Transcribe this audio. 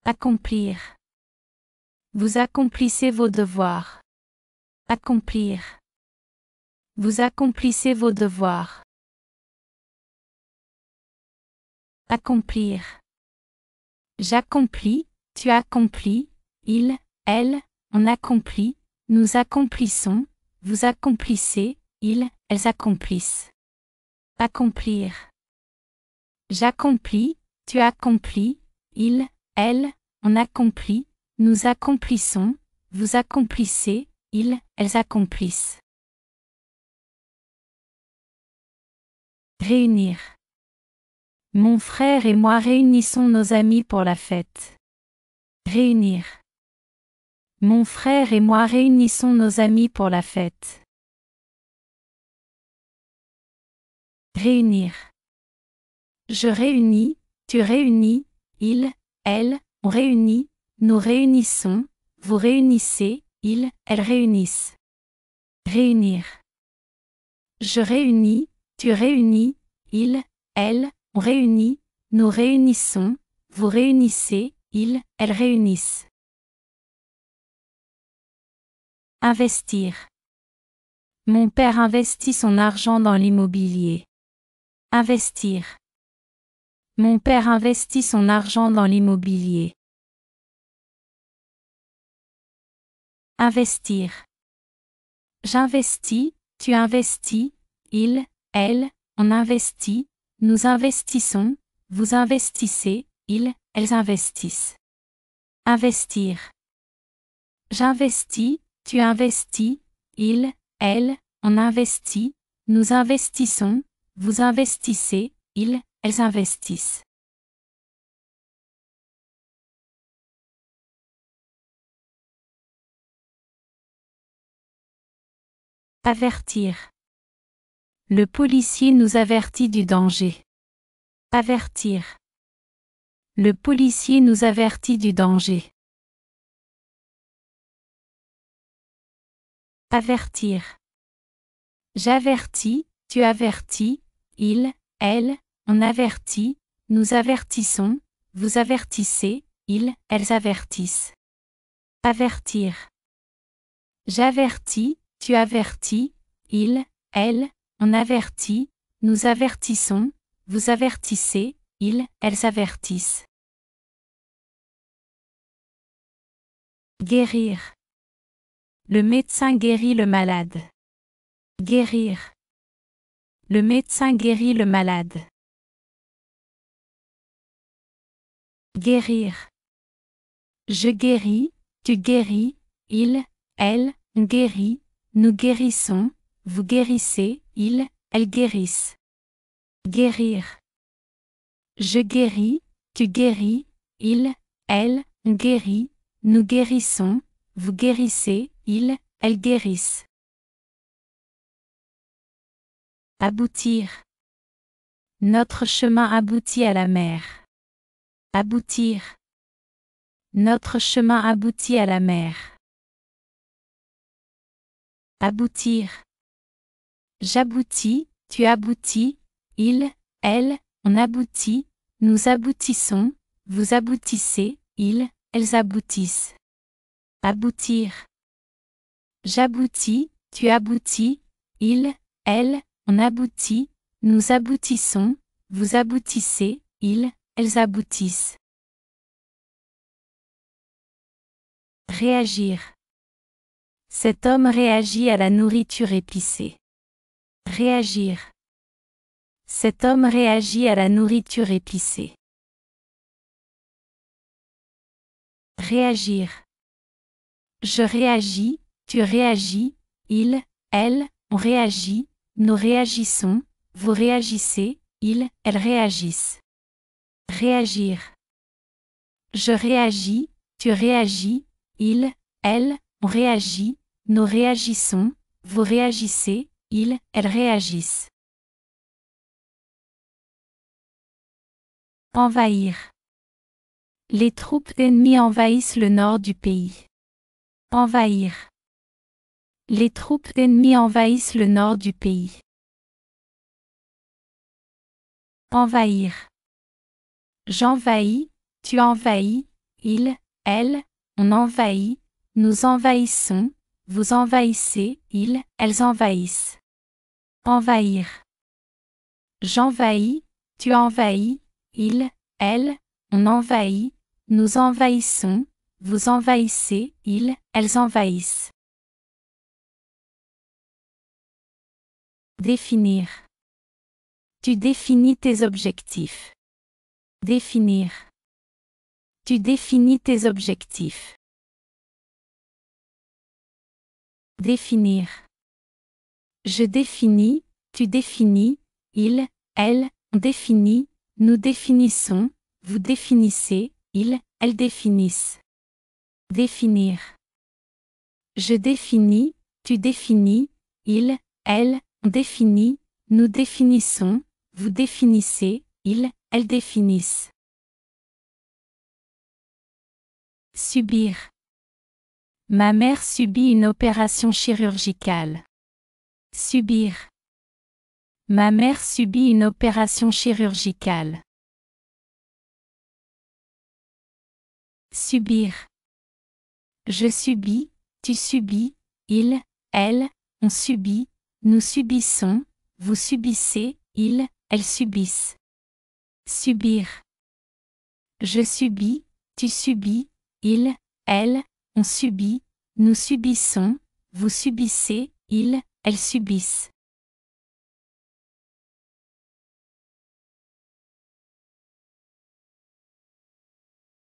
Accomplir. Vous accomplissez vos devoirs. Accomplir. Vous accomplissez vos devoirs. Accomplir. J'accomplis, tu accomplis, il, elle, on accomplit, nous accomplissons, vous accomplissez, ils, elles accomplissent. Accomplir. J'accomplis, tu accomplis, il, elle, on accomplit, nous accomplissons, vous accomplissez, ils, elles accomplissent. Réunir. Mon frère et moi réunissons nos amis pour la fête. Réunir. Mon frère et moi réunissons nos amis pour la fête. Réunir. Je réunis, tu réunis, il, elle, on réunit, nous réunissons, vous réunissez, ils, elles réunissent. Réunir. Je réunis, tu réunis, il, elle, on réunit, nous réunissons, vous réunissez, ils, elles réunissent. Investir. Mon père investit son argent dans l'immobilier. Investir. Mon père investit son argent dans l'immobilier. Investir. J'investis, tu investis, il, elle, on investit, nous investissons, vous investissez, ils, elles investissent. Investir. J'investis, tu investis, il, elle, on investit, nous investissons, vous investissez, ils, elles investissent. Avertir. Le policier nous avertit du danger. Avertir. Le policier nous avertit du danger. Avertir. J'avertis, tu avertis, il, elle, on avertit, nous avertissons, vous avertissez, ils, elles avertissent. Avertir. J'avertis, tu avertis, il, elle, on avertit, nous avertissons, vous avertissez, ils, elles avertissent. Guérir. Le médecin guérit le malade. Guérir. Le médecin guérit le malade. Guérir. Je guéris, tu guéris, il, elle, on guérit, nous guérissons, vous guérissez, ils, elles guérissent. Guérir. Je guéris, tu guéris, il, elle, on guérit, nous guérissons, vous guérissez, ils, elles guérissent. Aboutir. Notre chemin aboutit à la mer. Aboutir. Notre chemin aboutit à la mer. Aboutir. J'aboutis, tu aboutis, il, elle, on aboutit, nous aboutissons, vous aboutissez, ils, elles aboutissent. Aboutir. J'aboutis, tu aboutis, il, elle, on aboutit, nous aboutissons, vous aboutissez, ils, elles aboutissent. Réagir. Cet homme réagit à la nourriture épicée. Réagir. Cet homme réagit à la nourriture épicée. Réagir. Je réagis, tu réagis, il, elle, on réagit, nous réagissons, vous réagissez, ils, elles réagissent. Réagir. Je réagis, tu réagis, il, elle, on réagit, nous réagissons, vous réagissez, ils, elles réagissent. Envahir. Les troupes ennemies envahissent le nord du pays. Envahir. Les troupes ennemies envahissent le nord du pays. Envahir. J'envahis, tu envahis, il, elle, on envahit, nous envahissons, vous envahissez, ils, elles envahissent. Envahir. J'envahis, tu envahis, il, elle, on envahit, nous envahissons, vous envahissez, ils, elles envahissent. Définir. Tu définis tes objectifs. Définir. Tu définis tes objectifs. Définir. Je définis, tu définis, il, elle, on définit, nous définissons, vous définissez, ils, elles définissent. Définir. Je définis, tu définis, il, elle, on définit, nous définissons, vous définissez, ils, elles définissent. Subir. Ma mère subit une opération chirurgicale. Subir. Ma mère subit une opération chirurgicale. Subir. Je subis, tu subis, il, elle, on subit, nous subissons, vous subissez, ils, elles subissent. Subir. Je subis, tu subis, il, elle, on subit, nous subissons, vous subissez, ils, elles subissent.